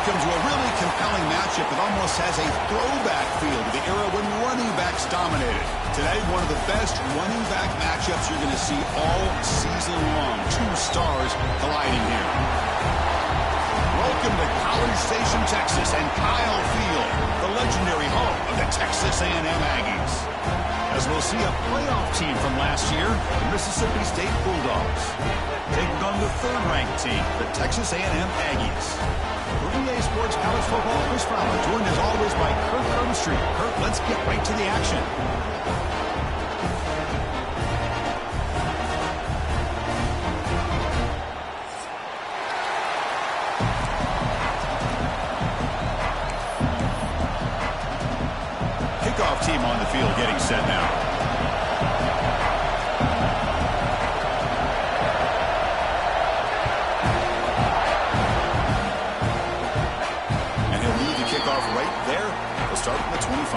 Welcome to a really compelling matchup that almost has a throwback feel to the era when running backs dominated. Today, one of the best running back matchups you're going to see all season long. Two stars colliding here. Welcome to College Station, Texas, and Kyle Field, the legendary home of the Texas A&M Aggies. As we'll see a playoff team from last year, the Mississippi State Bulldogs, taking on the third-ranked team, the Texas A&M Aggies. For EA Sports College Football, Chris Fowler, joined as always by Kurt Crumstreet. Kurt, let's get right to the action. Kickoff team on the field getting set now. Right there, we'll start from the 25.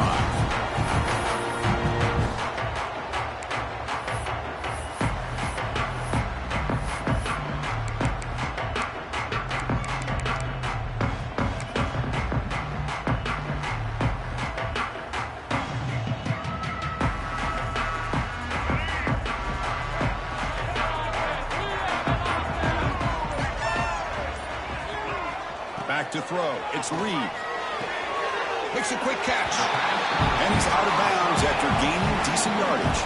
Back to throw. It's Reed. Makes a quick catch. And he's out of bounds after gaining decent yardage.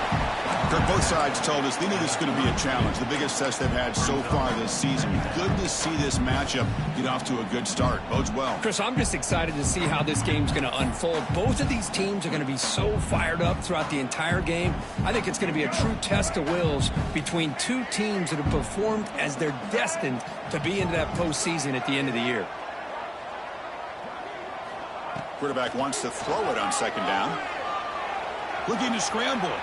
Kirk, both sides told us they knew this was going to be a challenge. The biggest test they've had so far this season. Good to see this matchup get off to a good start. Bodes well. Chris, I'm just excited to see how this game's going to unfold. Both of these teams are going to be so fired up throughout the entire game. I think it's going to be a true test of wills between two teams that have performed as they're destined to be into that postseason at the end of the year. Quarterback wants to throw it on second down. Looking to scramble.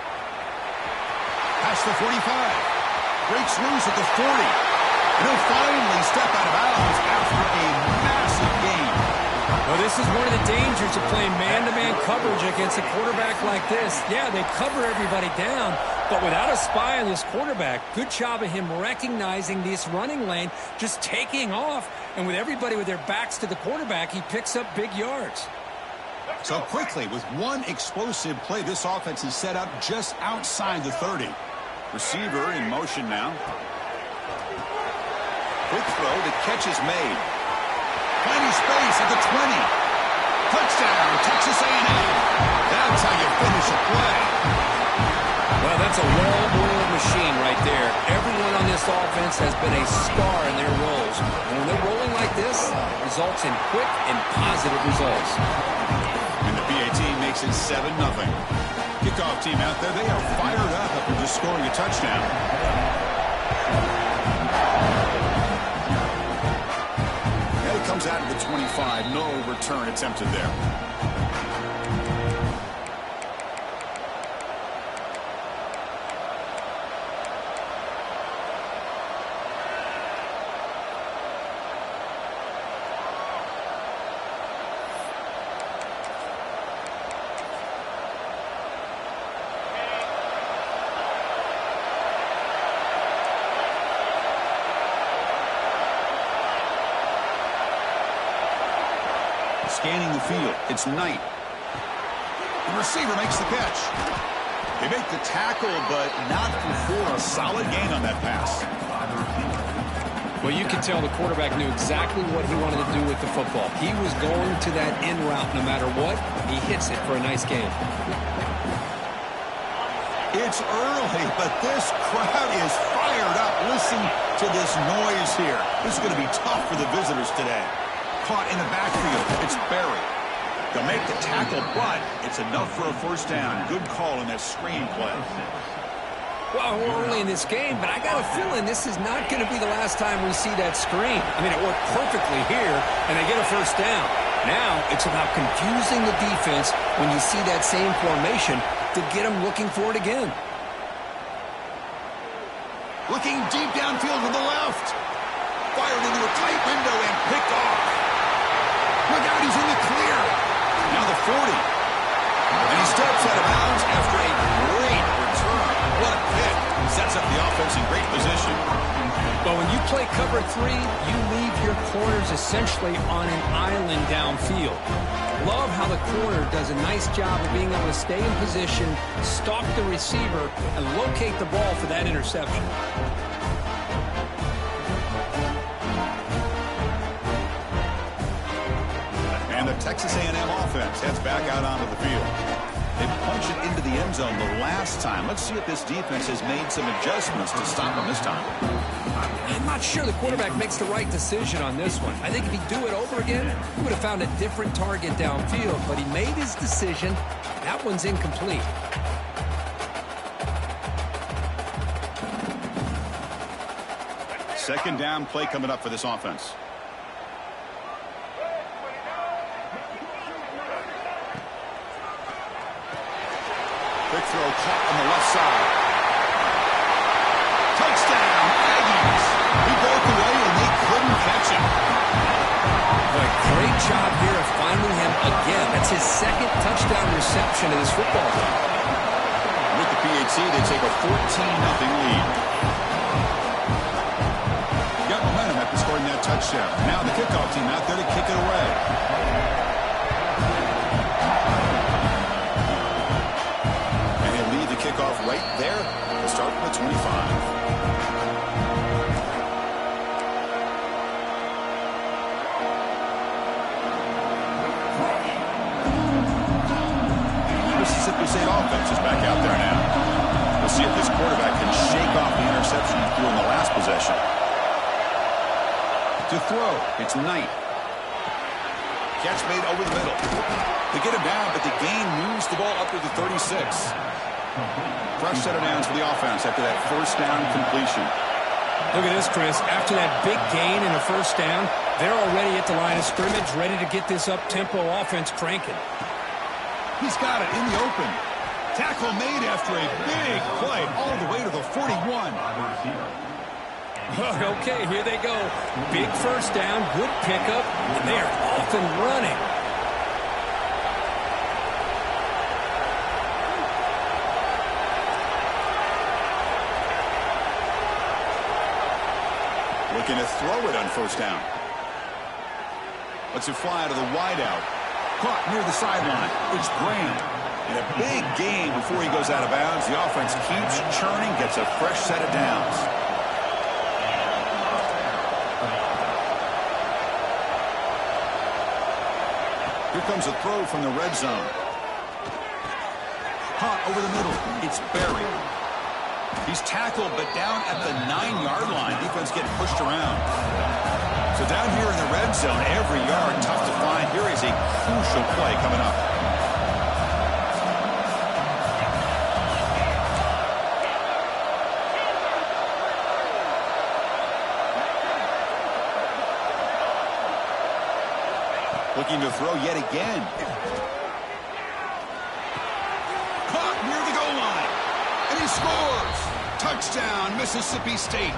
Past the 45. Breaks loose at the 40. And he'll finally step out of bounds after a massive gain. Well, this is one of the dangers of playing man-to-man coverage against a quarterback like this. Yeah, they cover everybody down, but without a spy on this quarterback, good job of him recognizing this running lane, just taking off, and with everybody with their backs to the quarterback, he picks up big yards. So quickly, with one explosive play, this offense is set up just outside the 30. Receiver in motion now. Quick throw, the catch is made. Finding space at the 20. Touchdown, Texas A&M. That's how you finish a play. Well, that's a well-oiled machine right there. Everyone on this offense has been a star in their roles. And when they're rolling like this, results in quick and positive results. And the PAT makes it 7-0. Kickoff team out there, they are fired up after just scoring a touchdown. And it comes out of the 25. No return attempted there. Scanning the field. It's Knight. The receiver makes the catch. They make the tackle, but not before a solid gain on that pass. Well, you can tell the quarterback knew exactly what he wanted to do with the football. He was going to that in route no matter what. He hits it for a nice gain. It's early, but this crowd is fired up. Listen to this noise here. This is going to be tough for the visitors today. Caught in the backfield. It's Barry. They'll make the tackle, but it's enough for a first down. Good call in that screen play. Well, we're early in this game, but I got a feeling this is not going to be the last time we see that screen. I mean, it worked perfectly here, and they get a first down. Now it's about confusing the defense when you see that same formation to get them looking for it again. Looking deep downfield to the left. Fired into a tight window and picked off. Look out, he's in the clear. Now the 40. And he steps out of bounds after a great return. What a pick. Sets up the offense in great position. But when you play cover 3, you leave your corners essentially on an island downfield. Love how the corner does a nice job of being able to stay in position, stalk the receiver, and locate the ball for that interception. And the Texas A&M offense heads back out onto the field. They punched it into the end zone the last time. Let's see if this defense has made some adjustments to stop them this time. I'm not sure the quarterback makes the right decision on this one. I think if he'd do it over again, he would have found a different target downfield. But he made his decision. That one's incomplete. Second down play coming up for this offense. Quick throw caught on the left side. Touchdown, Aggies. He broke away and they couldn't catch him. Boy, great job here of finding him again. That's his second touchdown reception of this football game. With the PAT, they take a 14-0 lead. Got momentum after scoring that touchdown. Now the kickoff team out there to kick it away. Kickoff right there to start from the 25. Mississippi State offense is back out there now. We'll see if this quarterback can shake off the interception he threw in the last possession. To throw, it's Knight. Catch made over the middle. They get him down, but the gain moves the ball up to the 36. Fresh set of downs for the offense after that first down completion. Look at this, Chris. After that big gain in a first down, they're already at the line of scrimmage, ready to get this up-tempo offense cranking. He's got it in the open. Tackle made after a big play all the way to the 41. Okay, here they go. Big first down, good pickup, and they're off and running. Looking to throw it on first down. Lets it fly to the wideout. Caught near the sideline. It's Graham. And a big gain before he goes out of bounds. The offense keeps churning, gets a fresh set of downs. Here comes a throw from the red zone. Hot over the middle. It's Berry. He's tackled, but down at the 9-yard line. Defense getting pushed around. So down here in the red zone, every yard tough to find. Here is a crucial play coming up. Looking to throw yet again. Caught near the goal line. And he scores. Touchdown, Mississippi State.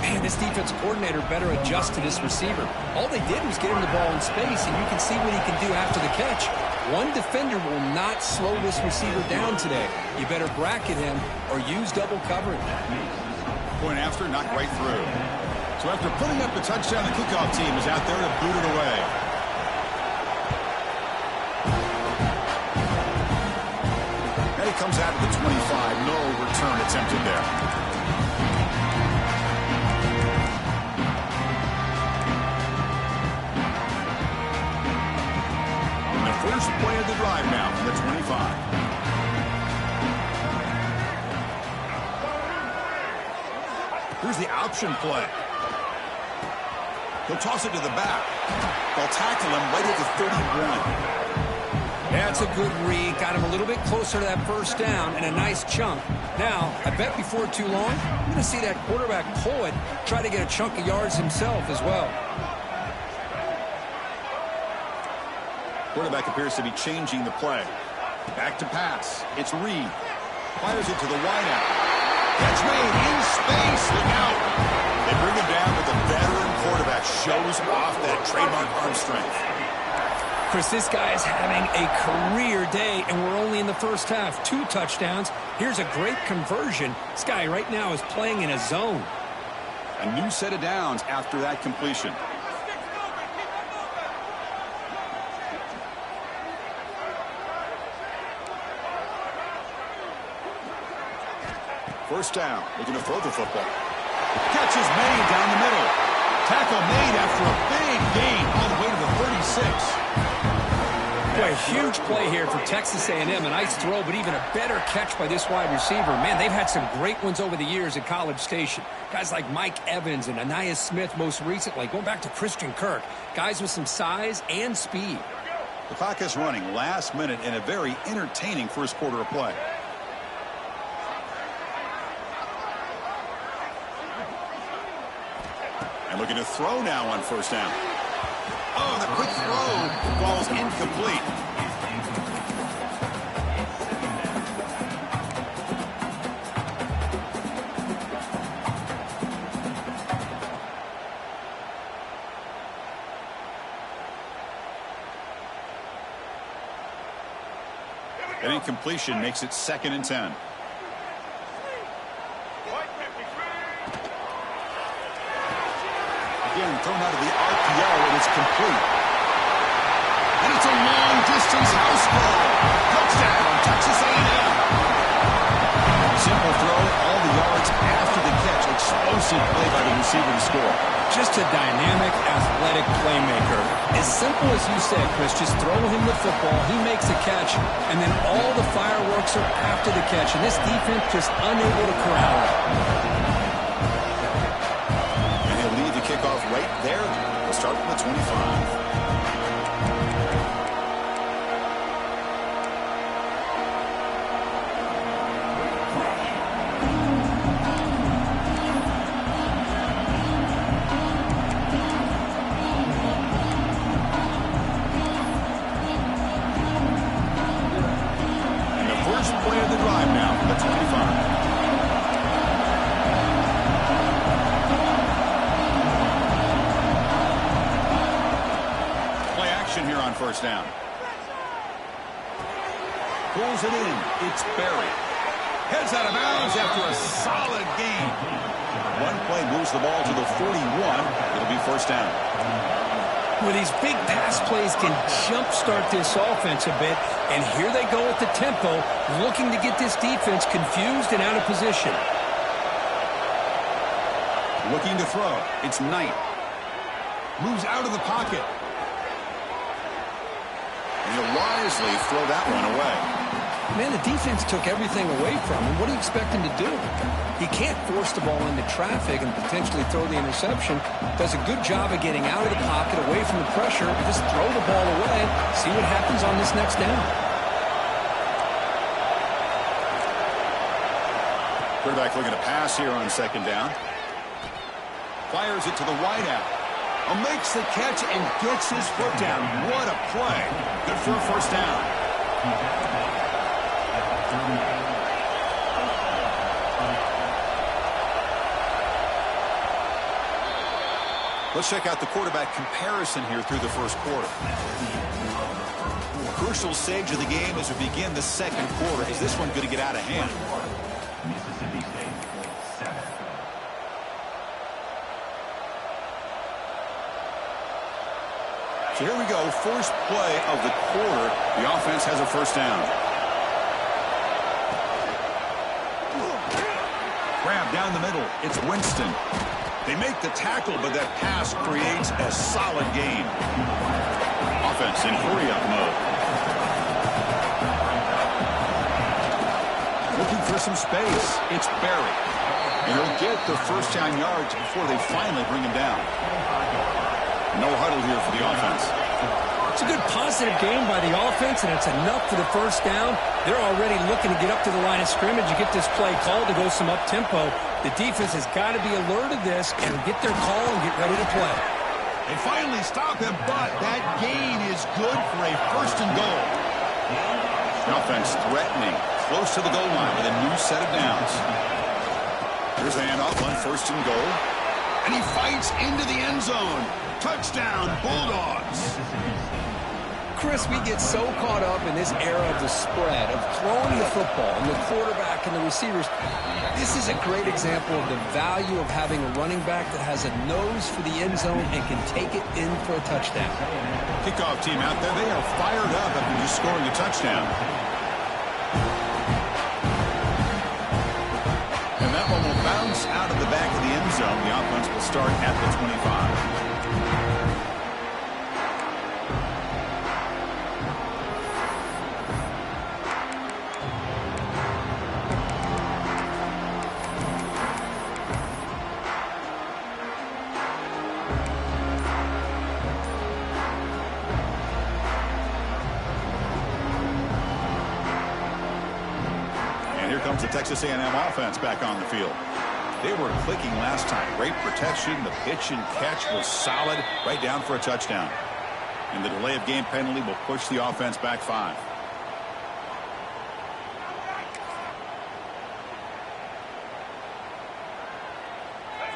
Man, this defense coordinator better adjust to this receiver. All they did was get him the ball in space, and you can see what he can do after the catch. One defender will not slow this receiver down today. You better bracket him or use double coverage. Point after, knocked right through. So after putting up the touchdown, the kickoff team is out there to boot it away. And he comes out of the 25. No return attempted there. And the first play of the drive now from the 25. Here's the option play. He'll toss it to the back. They'll tackle him right at the 31. That's a good read. Got him a little bit closer to that first down and a nice chunk. Now, I bet before too long, you're going to see that quarterback pull it, try to get a chunk of yards himself as well. Quarterback appears to be changing the play. Back to pass. It's Reed. Fires it to the wideout. Catch made in space. Look out. They bring him down, but the veteran quarterback shows off that trademark arm strength. Chris, this guy is having a career day, and we're only in the first half. 2 touchdowns. Here's a great conversion. This guy right now is playing in a zone. A new set of downs after that completion. First down, looking to throw the football. Catch is made down the middle. Tackle made after a big gain all the way to the 36. Boy, a huge play here for Texas A&M. A nice throw, but even a better catch by this wide receiver. Man, they've had some great ones over the years at College Station. Guys like Mike Evans and Anais Smith most recently, going back to Christian Kirk. Guys with some size and speed. The clock is running last minute in a very entertaining first quarter of play. And looking to throw now on first down. Oh, the quick throw falls incomplete. An incompletion makes it 2nd and 10. Again, thrown out of the RPO, and it's complete. And it's a long-distance house ball. Touchdown, Texas A&M. Simple throw, all the yards after the catch. Explosive play by the receiver to score. Just a dynamic, athletic playmaker. As simple as you said, Chris, just throw him the football, he makes a catch, and then all the fireworks are after the catch. And this defense just unable to corral it. Kickoff right there. We'll start from the 25. And the first play of the drive now from the 25. Here on first down. Pulls it in. It's Barry. Heads out of bounds after a solid gain. One play moves the ball to the 41. It'll be first down. Well, these big pass plays can jumpstart this offense a bit, and here they go at the tempo, looking to get this defense confused and out of position. Looking to throw. It's Knight. Moves out of the pocket. And he'll wisely throw that one away. Man, the defense took everything away from him. What do you expect him to do? He can't force the ball into traffic and potentially throw the interception. Does a good job of getting out of the pocket, away from the pressure. Just throw the ball away. See what happens on this next down. Quarterback looking to pass here on second down. Fires it to the wideout. Makes the catch and gets his foot down. What a play. Good for a first down. Let's check out the quarterback comparison here through the first quarter. Crucial stage of the game as we begin the second quarter. Is this one going to get out of hand? So here we go, first play of the quarter. The offense has a first down. Grab down the middle. It's Winston. They make the tackle, but that pass creates a solid gain. Offense in hurry-up mode. Looking for some space. It's Barry. And he'll get the first down yards before they finally bring him down. No huddle here for the offense. It's a good positive game by the offense, and it's enough for the first down. They're already looking to get up to the line of scrimmage and get this play called to go some up-tempo. The defense has got to be alert of this and get their call and get ready to play. They finally stop him, but that gain is good for a first and goal. The offense threatening, close to the goal line with a new set of downs. Here's the handoff on first and goal. And he fights into the end zone. Touchdown, Bulldogs. Chris, we get so caught up in this era of the spread, of throwing the football and the quarterback and the receivers. This is a great example of the value of having a running back that has a nose for the end zone and can take it in for a touchdown. Kickoff team out there, they are fired up after just scoring a touchdown. And that one will bounce out of the back of the end zone. The offense will start at the 25. The Texas A&M offense back on the field. They were clicking last time. Great protection. The pitch and catch was solid. Right down for a touchdown. And the delay of game penalty will push the offense back 5.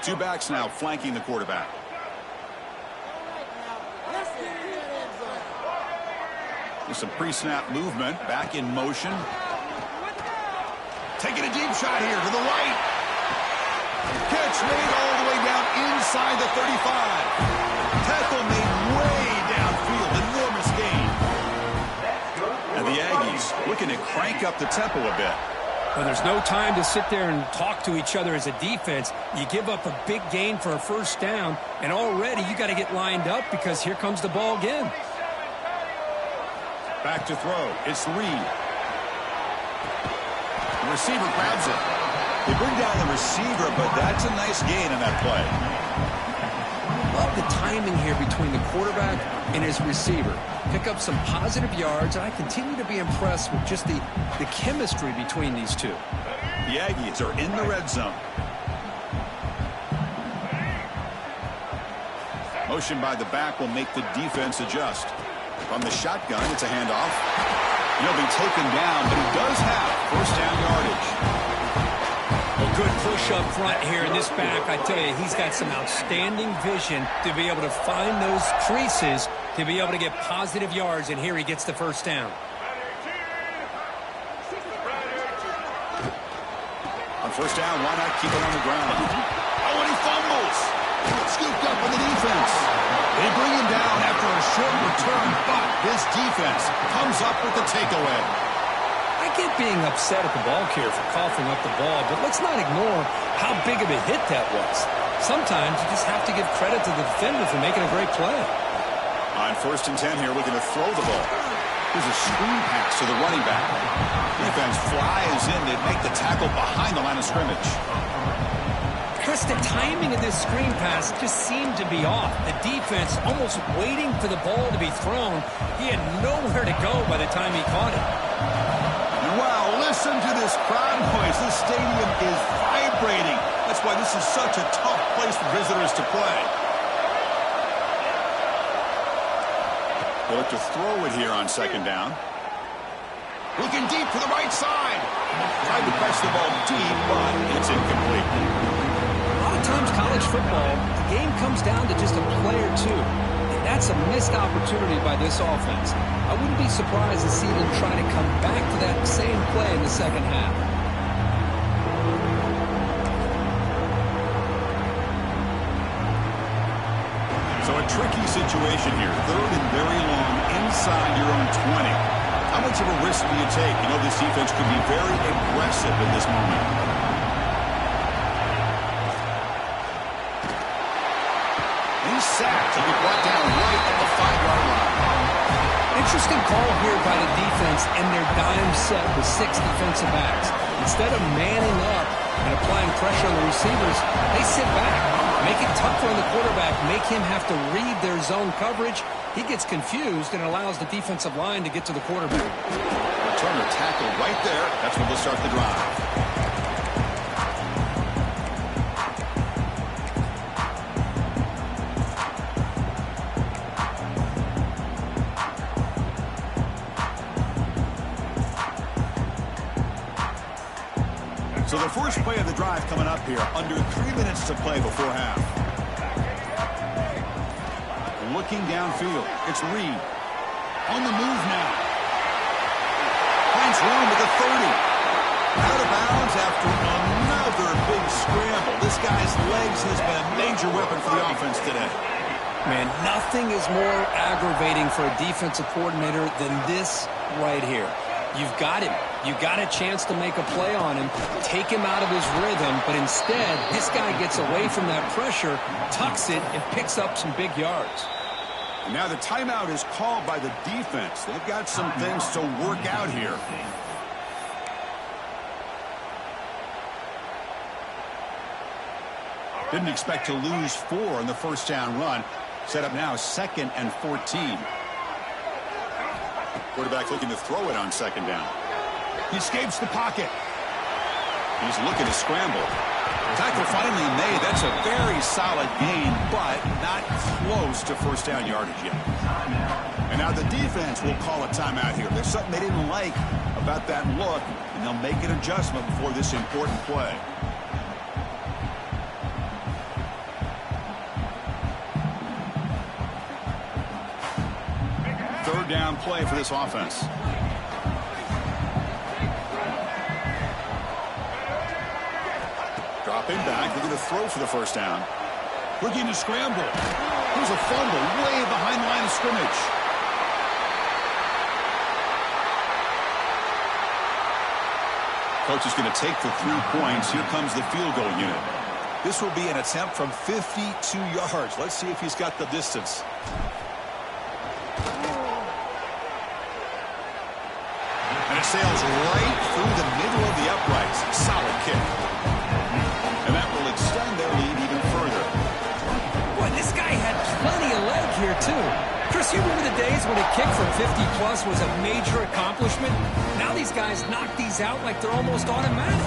Two backs now flanking the quarterback. There's some pre-snap movement. Back in motion. Taking a deep shot here to the right. Catch made all the way down inside the 35. Tackle made way downfield. Enormous gain. And the Aggies looking to crank up the tempo a bit. Well, there's no time to sit there and talk to each other as a defense. You give up a big gain for a first down, and already you got to get lined up because here comes the ball again. Back to throw. It's Reed. The receiver grabs it. They bring down the receiver, but that's a nice gain in that play. Love the timing here between the quarterback and his receiver. Pick up some positive yards, and I continue to be impressed with just the chemistry between these two. The Aggies are in the red zone. Motion by the back will make the defense adjust. From the shotgun, it's a handoff. He'll be taken down, but he does have first down yardage. A good push up front here in this back. I tell you, he's got some outstanding vision to be able to find those creases to be able to get positive yards, and here he gets the first down. On first down, why not keep it on the ground? Oh, and he fumbles. Scooped up on the defense. They bring him down after a short return, but this defense comes up with the takeaway. I get being upset at the ball carrier for coughing up the ball, but let's not ignore how big of a hit that was. Sometimes you just have to give credit to the defender for making a great play. On first and 10 here, looking to throw the ball. Here's a screen pass to the running back. Defense flies in. They make the tackle behind the line of scrimmage. Chris, the timing of this screen pass just seemed to be off. The defense almost waiting for the ball to be thrown. He had nowhere to go by the time he caught it. Wow, listen to this crowd noise. This stadium is vibrating. That's why this is such a tough place for visitors to play. They look to throw it here on second down. Looking deep to the right side. Tried to press the ball deep, but it's incomplete. A lot of times college football, the game comes down to just a play or two. And that's a missed opportunity by this offense. I wouldn't be surprised to see them try to come back to that same play in the second half. So a tricky situation here. Third and very long inside your own 20. How much of a risk do you take? You know, this defense could be very aggressive in this moment. He's sacked. He'll be brought down right at the 5-yard line. Interesting call here by the defense in their dime set with 6 defensive backs. Instead of manning up and applying pressure on the receivers, they sit back, make it tougher on the quarterback, make him have to read their zone coverage. He gets confused and allows the defensive line to get to the quarterback. Return a tackle right there. That's where they'll start the drive. So the first play of the drive coming up here. Under 3 minutes to play before half. Looking downfield. It's Reed. On the move now. Finds room at the 30. Out of bounds after another big scramble. This guy's legs has been a major weapon for the offense today. Man, nothing is more aggravating for a defensive coordinator than this right here. You've got him. You've got a chance to make a play on him, take him out of his rhythm, but instead, this guy gets away from that pressure, tucks it, and picks up some big yards. And now the timeout is called by the defense. They've got some things to work out here. Didn't expect to lose 4 on the first down run. Set up now 2nd and 14. Quarterback looking to throw it on 2nd down. He escapes the pocket. He's looking to scramble. Tackle finally made. That's a very solid gain, but not close to first down yardage yet. And now the defense will call a timeout here. There's something they didn't like about that look, and they'll make an adjustment before this important play. Third down play for this offense. Dropping back, looking to throw for the first down. Looking to scramble. Here's a fumble way behind the line of scrimmage. Coach is going to take the 3 points. Here comes the field goal unit. This will be an attempt from 52 yards. Let's see if he's got the distance. And it sails right through the middle of the uprights. Solid kick. And that will extend their lead even further. Boy, this guy had plenty of leg here, too. Chris, you remember the days when a kick from 50-plus was a major accomplishment? Now these guys knock these out like they're almost automatic.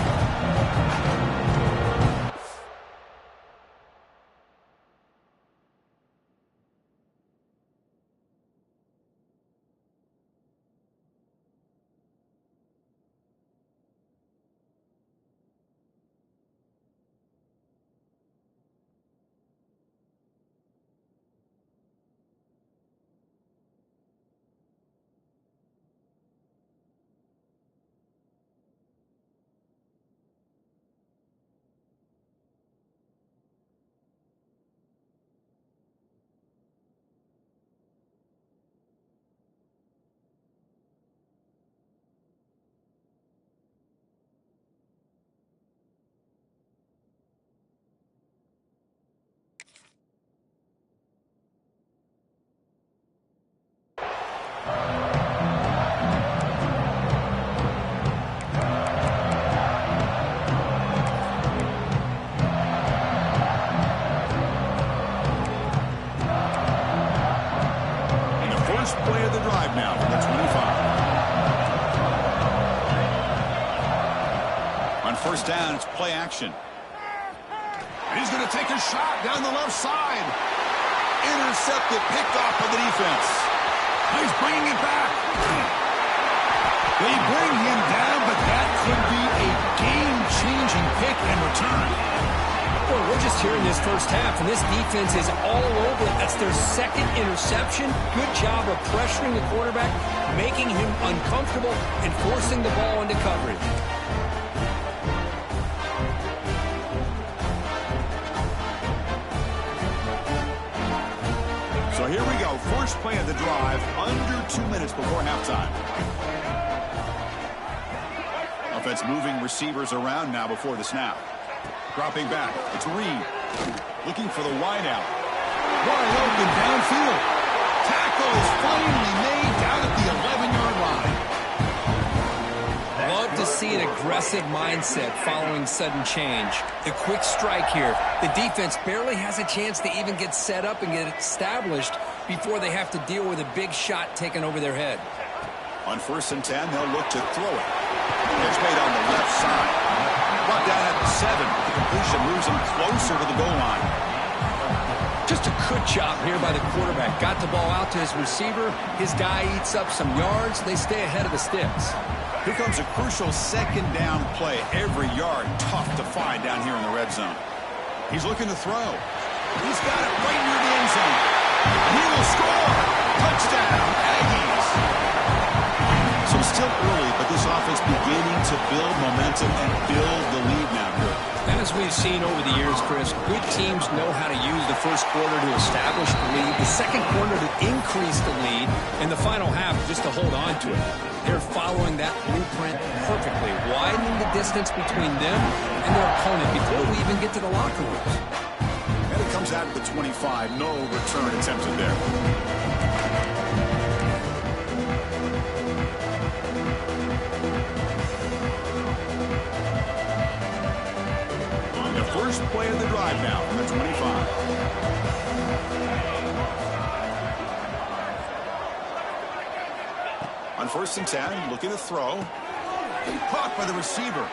Play of the drive now from the 25. On first down, it's play action. And he's going to take a shot down the left side. Intercepted, picked off by the defense. He's bringing it back. They bring him down, but that could be a game-changing pick and return. Boy, we're just hearing this first half, and this defense is all over it. That's their 2nd interception. Good job of pressuring the quarterback, making him uncomfortable, and forcing the ball into coverage. So here we go. First play of the drive, under 2 minutes before halftime. Offense moving receivers around now before the snap. Dropping back. It's Reed. Looking for the wideout. Wide open downfield. Tackle is finally made down at the 11-yard line. Love to see an aggressive mindset following sudden change. The quick strike here. The defense barely has a chance to even get set up and get established before they have to deal with a big shot taken over their head. On 1st and 10, they'll look to throw it. It's made on the left side. Brought down at the 7. The completion moves him closer to the goal line. Just a good job here by the quarterback. Got the ball out to his receiver. His guy eats up some yards. They stay ahead of the sticks. Here comes a crucial 2nd down play. Every yard tough to find down here in the red zone. He's looking to throw. He's got it right near the end zone. He will score. Touchdown, Aggies. still early, but this offense beginning to build momentum and build the lead now here. As we've seen over the years, Chris, good teams know how to use the first quarter to establish the lead, the second quarter to increase the lead, and the final half just to hold on to it. They're following that blueprint perfectly, widening the distance between them and their opponent before we even get to the locker rooms. And it comes out at the 25. No return attempted there. The first play of the drive now from the 25. On 1st and 10, looking to throw. Caught by the receiver.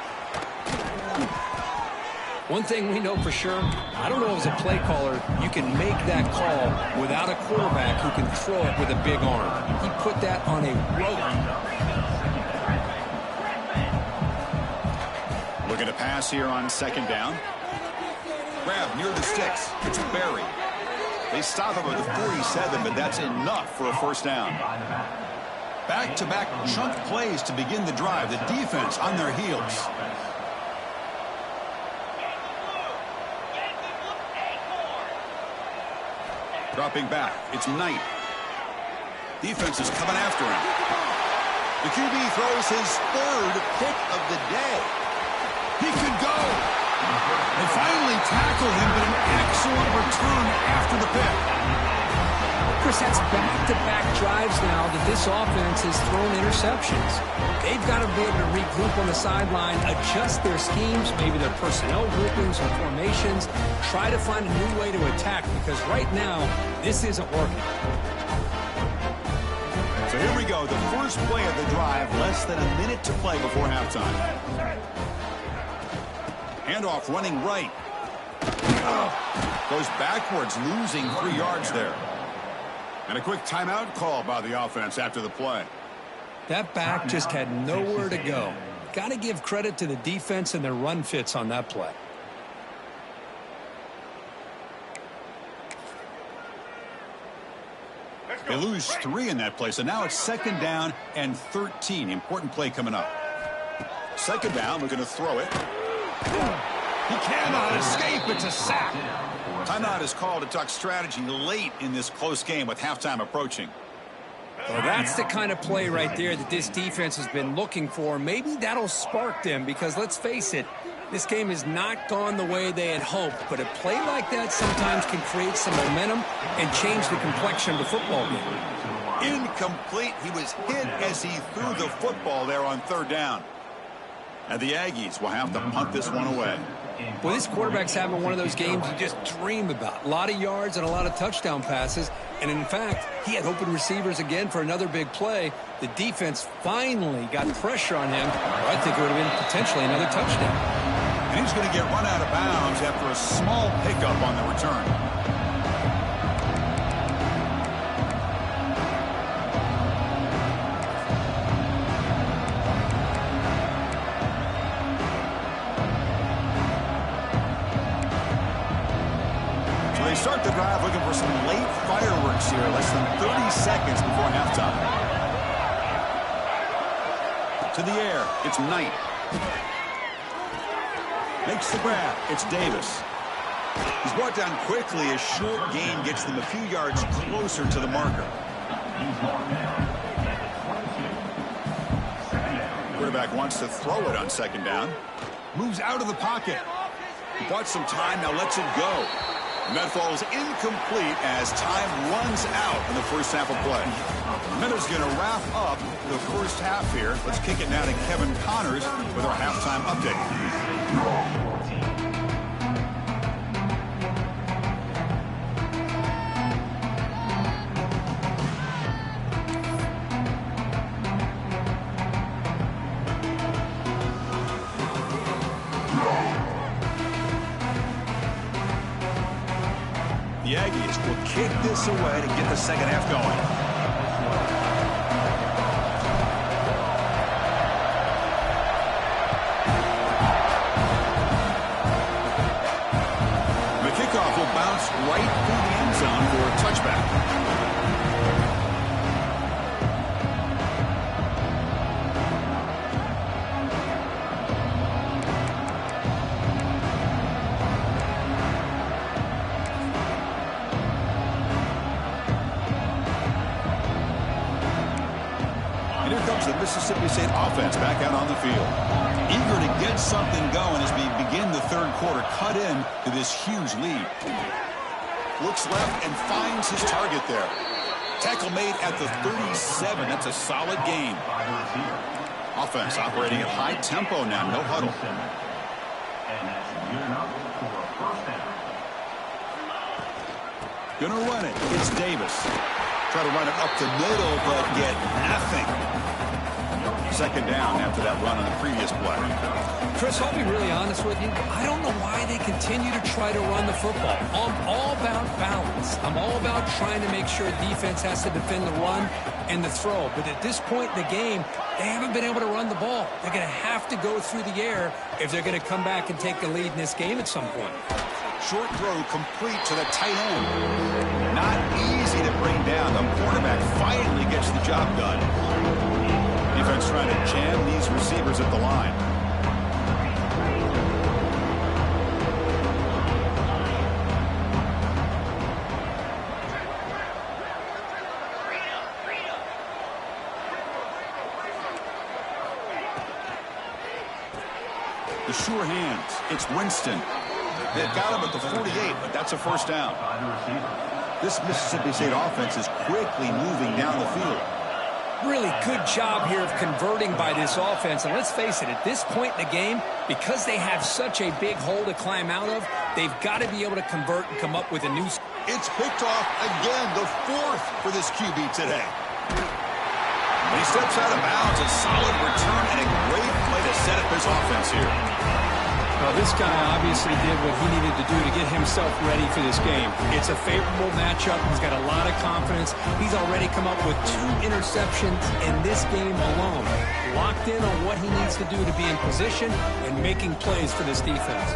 One thing we know for sure, I don't know as a play caller, you can make that call without a quarterback who can throw it with a big arm. He put that on a rope. Looking to pass here on 2nd down. Grab near the sticks. It's Barry. They stop him at the 47, but that's enough for a 1st down. Back-to-back chunk plays to begin the drive. The defense on their heels. Dropping back. It's Knight. Defense is coming after him. The QB throws his 3rd pick of the day. He could go. They finally tackle him, but an excellent return after the pick. Chris, that's back-to-back drives now that this offense has thrown interceptions. They've got to be able to regroup on the sideline, adjust their schemes, maybe their personnel groupings or formations, try to find a new way to attack, because right now, this isn't working. So here we go, the first play of the drive, less than a minute to play before halftime. Handoff running right. Goes backwards, losing 3 yards there. And a quick timeout call by the offense after the play. That back just had nowhere to go. Got to give credit to the defense and their run fits on that play. They lose 3 in that play, so now it's 2nd down and 13. Important play coming up. 2nd down, looking to throw it. He cannot escape. It's a sack. Timeout is called to talk strategy late in this close game with halftime approaching. Well, that's the kind of play right there that this defense has been looking for. Maybe that'll spark them because, let's face it, this game has not gone the way they had hoped. But a play like that sometimes can create some momentum and change the complexion of the football game. Incomplete. He was hit as he threw the football there on 3rd down. And the Aggies will have to punt this one away. Well, this quarterback's having one of those games you just dream about. A lot of yards and a lot of touchdown passes. And, in fact, he had open receivers again for another big play. The defense finally got pressure on him. Well, I think it would have been potentially another touchdown. And he's going to get run out of bounds after a small pickup on the return. Start the drive looking for some late fireworks here, less than 30 seconds before halftime. To the air, it's Knight. Makes the grab, it's Davis. He's brought down quickly as short gain gets them a few yards closer to the marker. Quarterback wants to throw it on 2nd down. Moves out of the pocket. He bought some time, now lets it go. And that falls incomplete as time runs out in the first half of play. Miller's going to wrap up the first half here. Let's kick it now to Kevin Connors with our halftime update. The Aggies will kick this away to get the second half going. The kickoff will bounce right through the end zone for a touchback. Mississippi State offense back out on the field. Eager to get something going as we begin the third quarter. Cut in to this huge lead. Looks left and finds his target there. Tackle made at the 37. That's a solid game. Offense operating at high tempo now. No huddle. Gonna run it. It's Davis. Try to run it up the middle, but get nothing. Second down after that run on the previous play. Chris, I'll be really honest with you. I don't know why they continue to try to run the football. I'm all about balance. I'm all about trying to make sure defense has to defend the run and the throw. But at this point in the game, they haven't been able to run the ball. They're going to have to go through the air if they're going to come back and take the lead in this game at some point. Short throw complete to the tight end. Not easy to bring down. The quarterback finally gets the job done. Defense trying to jam these receivers at the line. The sure hands. It's Winston. They've got him at the 48, but that's a first down. This Mississippi State offense is quickly moving down the field. Really good job here of converting by this offense. And let's face it, at this point in the game, because they have such a big hole to climb out of, they've got to be able to convert and come up with a new... It's picked off again, the fourth for this QB today. He steps out of bounds, a solid return, and a great play to set up his offense here. Well, this guy obviously did what he needed to do to get himself ready for this game. It's a favorable matchup. He's got a lot of confidence. He's already come up with 2 interceptions in this game alone. Locked in on what he needs to do to be in position and making plays for this defense.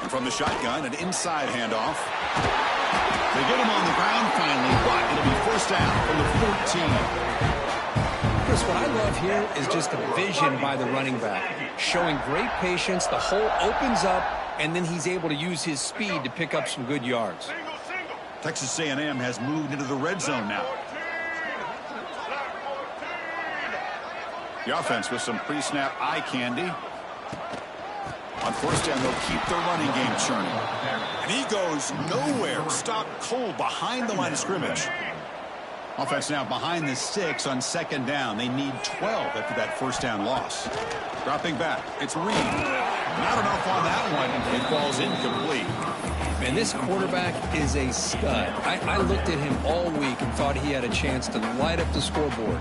And from the shotgun, an inside handoff. They get him on the ground finally, but it'll be first down from the 14. Chris, what I love here is just the vision by the running back. Showing great patience, the hole opens up, and then he's able to use his speed to pick up some good yards. Texas A&M has moved into the red zone now. The offense with some pre-snap eye candy. On first down, they'll keep their running game churning. And he goes nowhere. Stopped cold behind the line of scrimmage. Offense now behind the 6 on second down. They need 12 after that first down loss. Dropping back. It's Reed. Not enough on that one. It falls incomplete. Man, this quarterback is a stud. I looked at him all week and thought he had a chance to light up the scoreboard.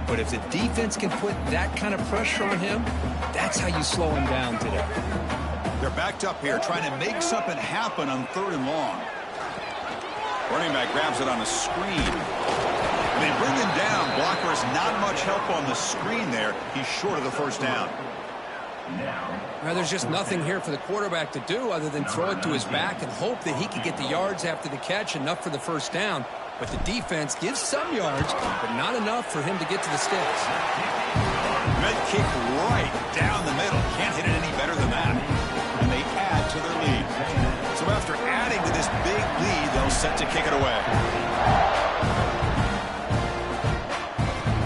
But if the defense can put that kind of pressure on him, that's how you slow him down today. They're backed up here trying to make something happen on 3rd and long. Running back grabs it on a screen. They bring him down. Blocker is not much help on the screen there. He's short of the first down. Now, there's just nothing here for the quarterback to do other than throw it to his back and hope that he can get the yards after the catch, enough for the first down. But the defense gives some yards, but not enough for him to get to the sticks. Med kick right down the middle. Can't hit it any better than that. And they add to their lead. So after adding to this big lead, they'll set to kick it away.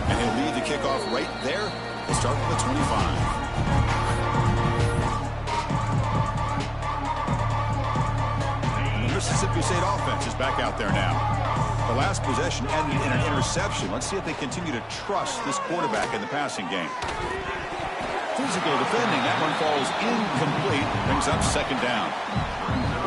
And he'll lead the kickoff right there. We'll start with the 25. The Mississippi State offense is back out there now. The last possession ended in an interception. Let's see if they continue to trust this quarterback in the passing game. Physical defending. That one falls incomplete. Brings up second down.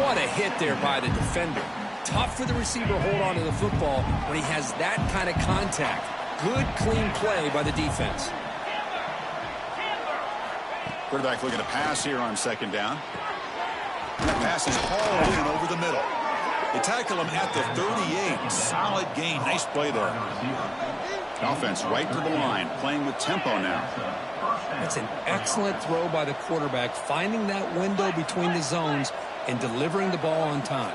What a hit there by the defender. Tough for the receiver to hold on to the football when he has that kind of contact. Good, clean play by the defense. Quarterback looking to pass here on second down. That pass is hauled in over the middle. They tackle him at the 38. Solid gain. Nice play there. Offense right to the line. Playing with tempo now. That's an excellent throw by the quarterback, finding that window between the zones and delivering the ball on time.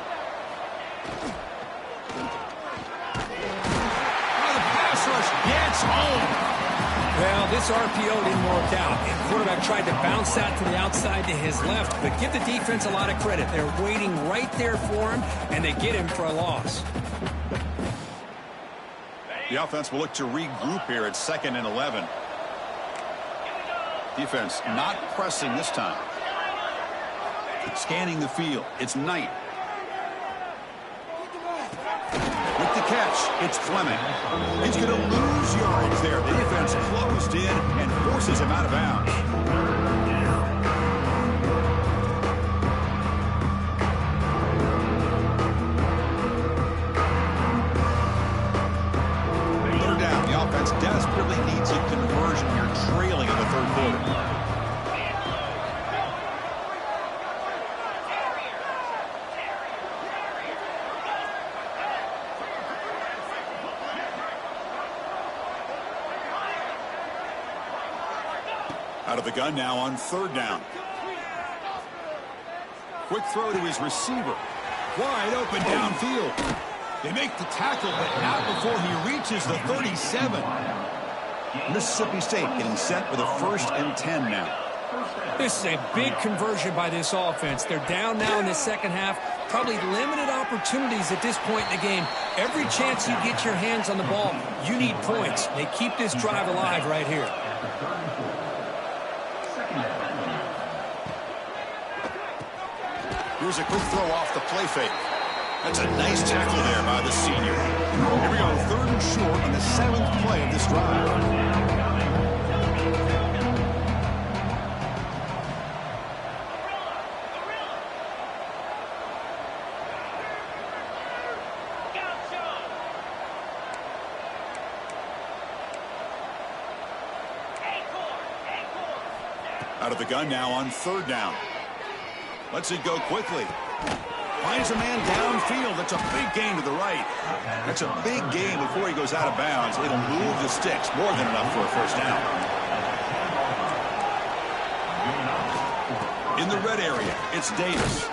The pass rush gets home. Well, this RPO didn't work out. The quarterback tried to bounce that to the outside to his left, but give the defense a lot of credit. They're waiting right there for him, and they get him for a loss. The offense will look to regroup here at 2nd and 11. Defense not pressing this time. Scanning the field. It's Knight. With the catch, it's Fleming. He's going to lose yards there. The defense closed in and forces him out of bounds. Third down. The offense desperately needs a conversion here, trailing in the third quarter. Out of the gun now on 3rd down. Quick throw to his receiver. Wide open downfield. They make the tackle, but not before he reaches the 37. Mississippi State getting set with a 1st and 10 now. This is a big conversion by this offense. They're down now in the second half. Probably limited opportunities at this point in the game. Every chance you get your hands on the ball, you need points. They keep this drive alive right here. Here's a quick throw off the play fake. That's a nice tackle there by the senior. Here we go, 3rd and short on the 7th play of this drive. Out of the gun now on 3rd down. Lets it go quickly. Finds a man downfield. That's a big gain to the right. That's a big gain before he goes out of bounds. It'll move the sticks. More than enough for a 1st down. In the red area, it's Davis.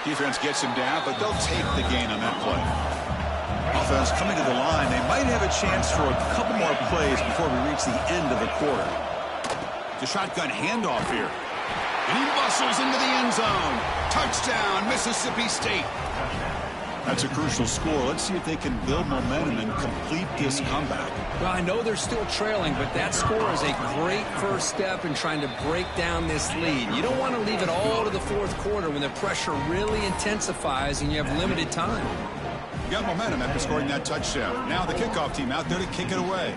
Defense gets him down, but they'll take the gain on that play. Offense coming to the line. They might have a chance for a couple more plays before we reach the end of the quarter. The shotgun handoff here. And he bustles into the end zone. Touchdown, Mississippi State. That's a crucial score. Let's see if they can build momentum and complete this comeback. Well, I know they're still trailing, but that score is a great first step in trying to break down this lead. You don't want to leave it all to the 4th quarter when the pressure really intensifies and you have limited time. You got momentum after scoring that touchdown. Now the kickoff team out there to kick it away.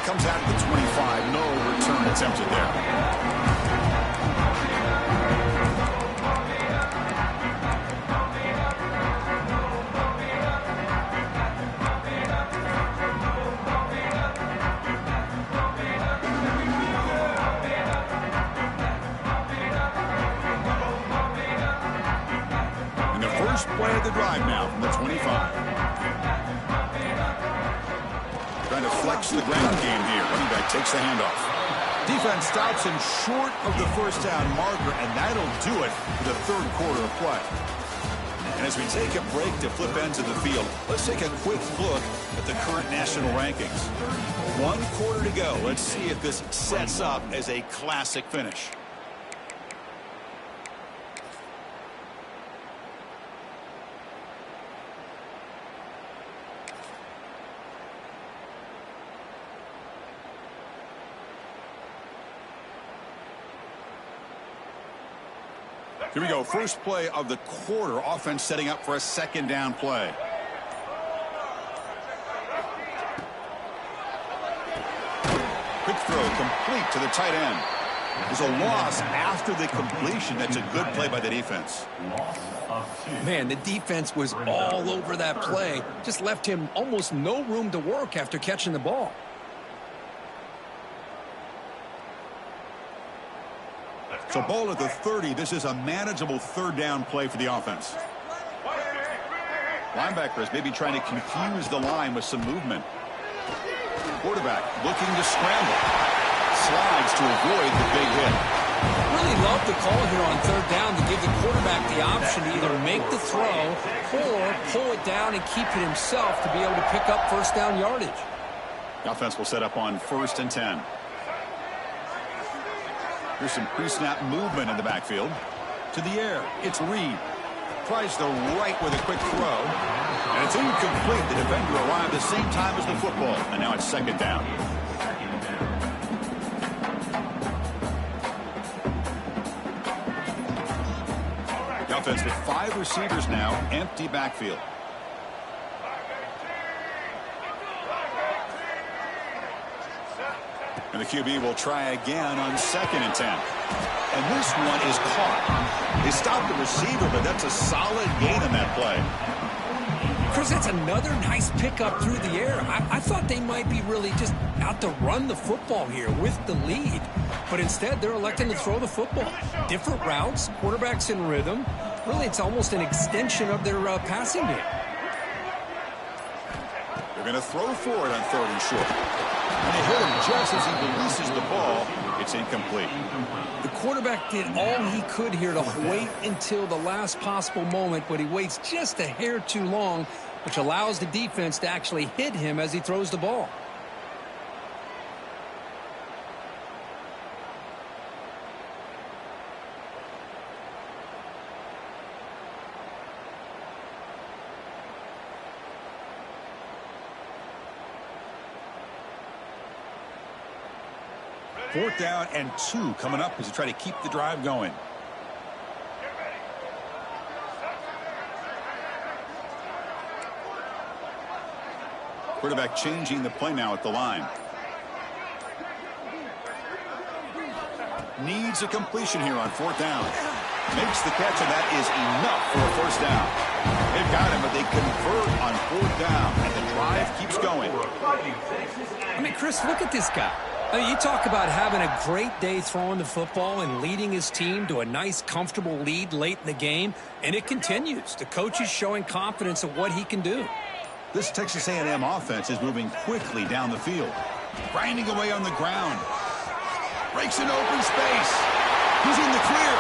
Comes out at the 25. No return attempted there. And the first play of the drive now from the 25. Trying to flex the ground game here. Running back takes the handoff. Defense stops him short of the 1st down marker, and that'll do it for the 3rd quarter of play. And as we take a break to flip ends of the field, let's take a quick look at the current national rankings. 1 quarter to go. Let's see if this sets up as a classic finish. Here we go. First play of the quarter. Offense setting up for a 2nd down play. Quick throw complete to the tight end. There's a loss after the completion. That's a good play by the defense. Man, the defense was all over that play. Just left him almost no room to work after catching the ball. So ball at the 30. This is a manageable 3rd down play for the offense. Linebackers maybe trying to confuse the line with some movement. Quarterback looking to scramble. Slides to avoid the big hit. Really love the call here on third down to give the quarterback the option to either make the throw or pull it down and keep it himself to be able to pick up first down yardage. The offense will set up on 1st and 10. Here's some pre-snap movement in the backfield. To the air, it's Reed. Tries the right with a quick throw. And it's incomplete. The defender arrived at the same time as the football. And now it's 2nd down. The offense with 5 receivers now. Empty backfield. And the QB will try again on 2nd and 10. And this one is caught. They stopped the receiver, but that's a solid gain on that play. Chris, that's another nice pickup through the air. I thought they might be really just out to run the football here with the lead. But instead, they're electing to throw the football. Different routes, quarterbacks in rhythm. Really, it's almost an extension of their passing game. They're going to throw for it on 3rd and short. And they hit him just as he releases the ball. It's incomplete. The quarterback did all he could here to wait until the last possible moment, but he waits just a hair too long, which allows the defense to actually hit him as he throws the ball. Fourth down and 2 coming up as they try to keep the drive going. Quarterback changing the play now at the line. Needs a completion here on 4th down. Makes the catch, and that is enough for a 1st down. They've got him, but they convert on 4th down, and the drive keeps going. I mean, Chris, look at this guy. I mean, you talk about having a great day throwing the football and leading his team to a nice, comfortable lead late in the game, and it continues. The coach is showing confidence of what he can do. This Texas A&M offense is moving quickly down the field. Grinding away on the ground. Breaks an open space. He's in the clear.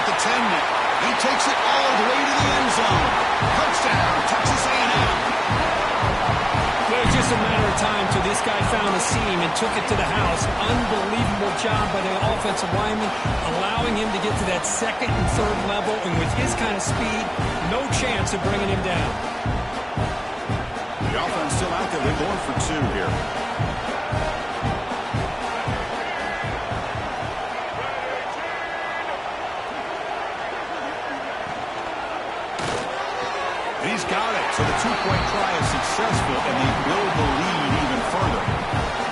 At the 10 now. He takes it all the way to the end zone. Touchdown, Texas A&M. Well, it was just a matter of time till this guy found a seam and took it to the house. Unbelievable job by the offensive lineman, allowing him to get to that 2nd and 3rd level, and with his kind of speed, no chance of bringing him down. The offense still out there. They're going for 2 here. And he's got it. So the 2-point try is successful, and they build the lead even further.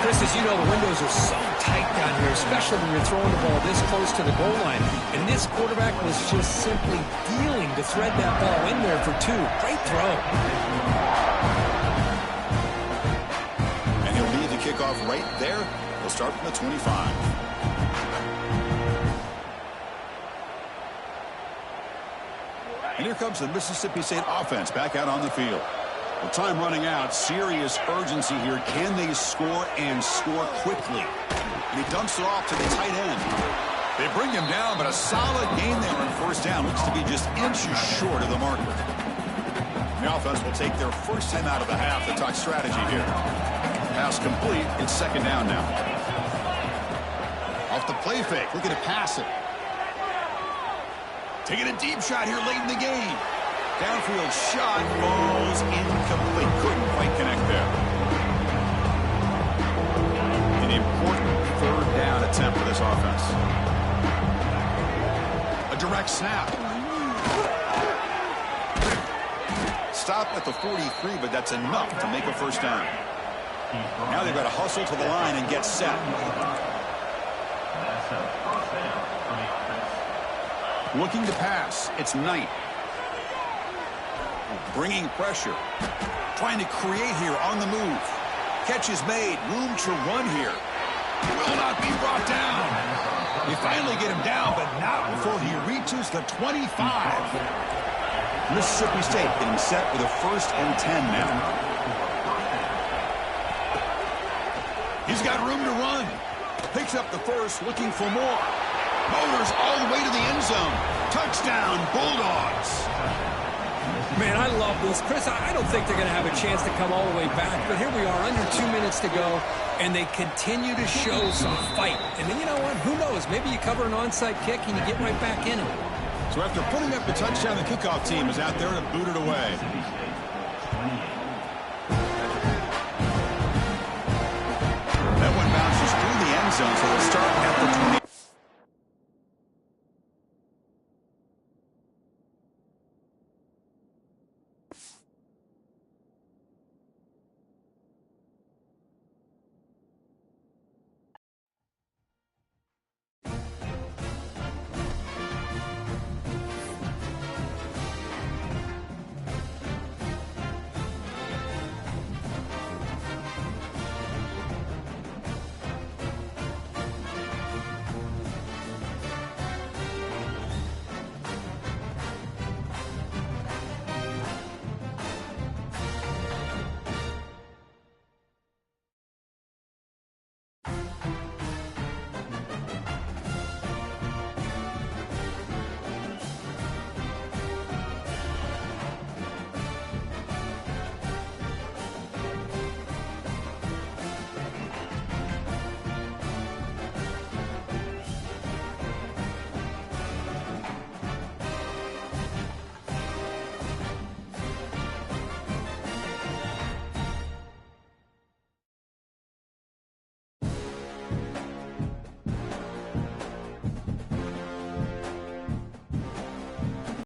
Chris, as you know, the windows are so tight down here, especially when you're throwing the ball this close to the goal line. And this quarterback was just simply dealing to thread that ball in there for 2. Great throw. And he'll lead the kickoff right there. He'll start from the 25. And here comes the Mississippi State offense back out on the field. With time running out, serious urgency here. Can they score and score quickly? And he dumps it off to the tight end. They bring him down, but a solid gain there on 1st down. Looks to be just inches short of the marker. The offense will take their first time out of the half to talk strategy here. Pass complete. It's 2nd down now. Off the play fake. Looking to pass it. Taking a deep shot here late in the game. Downfield shot falls incomplete. Couldn't quite connect there. An important 3rd down attempt for this offense. A direct snap. Stop at the 43, but that's enough to make a 1st down. Now they've got to hustle to the line and get set. Looking to pass. It's Knight. Bringing pressure. Trying to create here on the move. Catch is made. Room to run here. Will not be brought down. They finally get him down, but not before he reaches the 25. Mississippi State getting set with a 1st and 10 now. He's got room to run. Picks up the 1st, looking for more. Motors all the way to the end zone. Touchdown, Bulldogs. Man, I love this. Chris, I don't think they're going to have a chance to come all the way back, but here we are, under 2 minutes to go, and they continue to show some fight. And then you know what? Who knows? Maybe you cover an onside kick and you get right back in it. So after putting up the touchdown, the kickoff team is out there to boot it away. That one bounces through the end zone, so